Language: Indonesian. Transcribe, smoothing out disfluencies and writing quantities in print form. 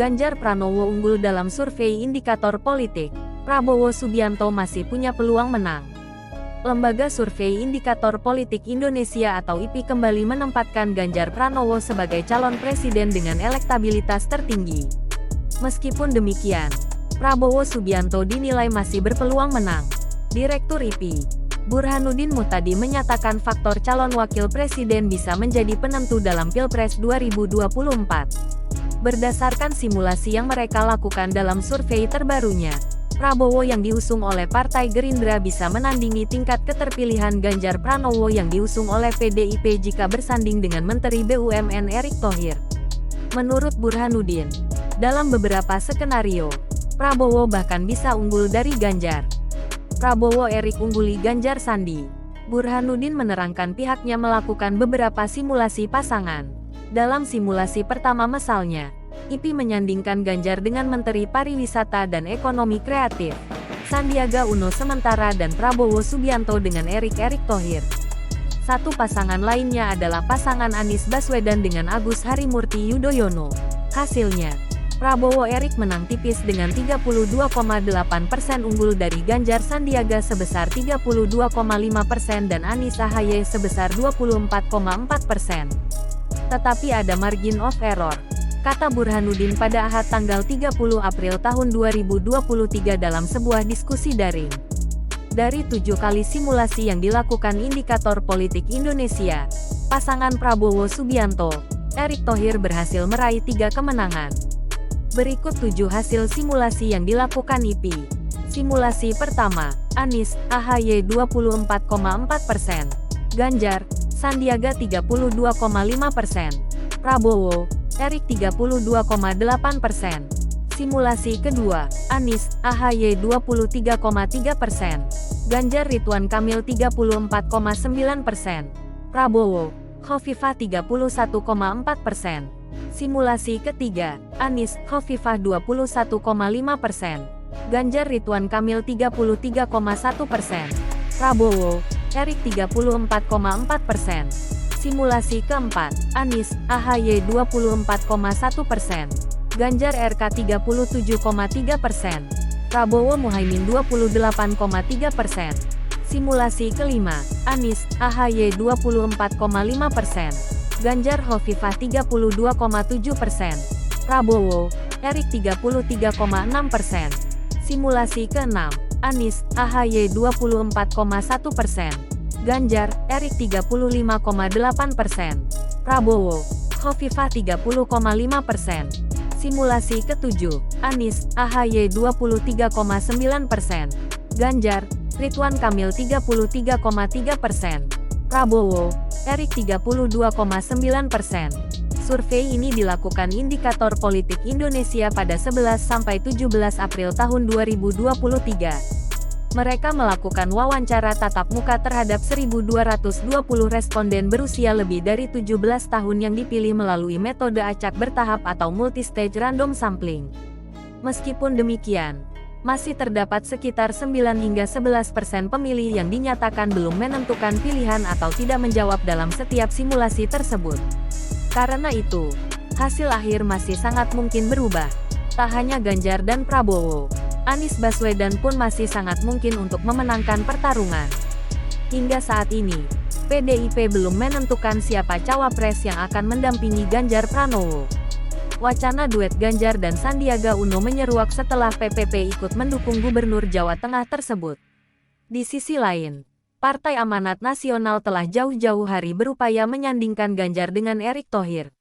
Ganjar Pranowo unggul dalam survei indikator politik. Prabowo Subianto masih punya peluang menang. Lembaga Survei Indikator Politik Indonesia atau IPI kembali menempatkan Ganjar Pranowo sebagai calon presiden dengan elektabilitas tertinggi. Meskipun demikian, Prabowo Subianto dinilai masih berpeluang menang. Direktur IPI, Burhanuddin Muhtadi menyatakan faktor calon wakil presiden bisa menjadi penentu dalam Pilpres 2024. Berdasarkan simulasi yang mereka lakukan dalam survei terbarunya, Prabowo yang diusung oleh Partai Gerindra bisa menandingi tingkat keterpilihan Ganjar Pranowo yang diusung oleh PDIP jika bersanding dengan Menteri BUMN Erick Thohir. Menurut Burhanuddin, dalam beberapa skenario, Prabowo bahkan bisa unggul dari Ganjar. Prabowo Erick ungguli Ganjar Sandi. Burhanuddin menerangkan pihaknya melakukan beberapa simulasi pasangan. Dalam simulasi pertama misalnya, IPI menyandingkan Ganjar dengan Menteri Pariwisata dan Ekonomi Kreatif, Sandiaga Uno sementara dan Prabowo Subianto dengan Erick Thohir. Satu pasangan lainnya adalah pasangan Anies Baswedan dengan Agus Harimurti Yudhoyono. Hasilnya, Prabowo Erick menang tipis dengan 32,8% unggul dari Ganjar Sandiaga sebesar 32,5% dan Anies AHY sebesar 24,4%. Tetapi ada margin of error, kata Burhanuddin pada Ahad tanggal 30 April tahun 2023 dalam sebuah diskusi daring. Dari 7 kali simulasi yang dilakukan Indikator Politik Indonesia, pasangan Prabowo Subianto, Erick Thohir berhasil meraih 3 kemenangan. Berikut 7 hasil simulasi yang dilakukan IPI. Simulasi pertama, Anies, AHY 24,4%, Ganjar, Sandiaga 32,5%, Prabowo, Erick 32,8%. Simulasi kedua, Anies, AHY 23,3%, Ganjar Ridwan Kamil 34,9%, Prabowo, Khofifah 31,4%. Simulasi ketiga, Anies, Khofifah 21,5%, Ganjar Ridwan Kamil 33,1%, Prabowo, Erick 34,4%. Simulasi keempat, Anies, AHY 24,1%, Ganjar RK 37,3%, Prabowo Muhaimin 28,3%. Simulasi kelima, Anies, AHY 24,5%, Ganjar Khofifah 32,7%, Prabowo, Erick 33,6%. Simulasi keenam, Anies, AHY 24,1%, Ganjar, Erick 35,8%, Prabowo, Khofifah 30,5%. Simulasi ketujuh, Anies, AHY 23,9%, Ganjar, Ridwan Kamil 33,3%, Prabowo, Erick 32,9%. Survei ini dilakukan Indikator Politik Indonesia pada 11–17 April tahun 2023. Mereka melakukan wawancara tatap muka terhadap 1.220 responden berusia lebih dari 17 tahun yang dipilih melalui metode acak bertahap atau multistage random sampling. Meskipun demikian, masih terdapat sekitar 9–11% pemilih yang dinyatakan belum menentukan pilihan atau tidak menjawab dalam setiap simulasi tersebut. Karena itu, hasil akhir masih sangat mungkin berubah. Tak hanya Ganjar dan Prabowo, Anies Baswedan pun masih sangat mungkin untuk memenangkan pertarungan. Hingga saat ini, PDIP belum menentukan siapa cawapres yang akan mendampingi Ganjar Pranowo. Wacana duet Ganjar dan Sandiaga Uno menyeruak setelah PPP ikut mendukung Gubernur Jawa Tengah tersebut. Di sisi lain, Partai Amanat Nasional telah jauh-jauh hari berupaya menyandingkan Ganjar dengan Erick Thohir.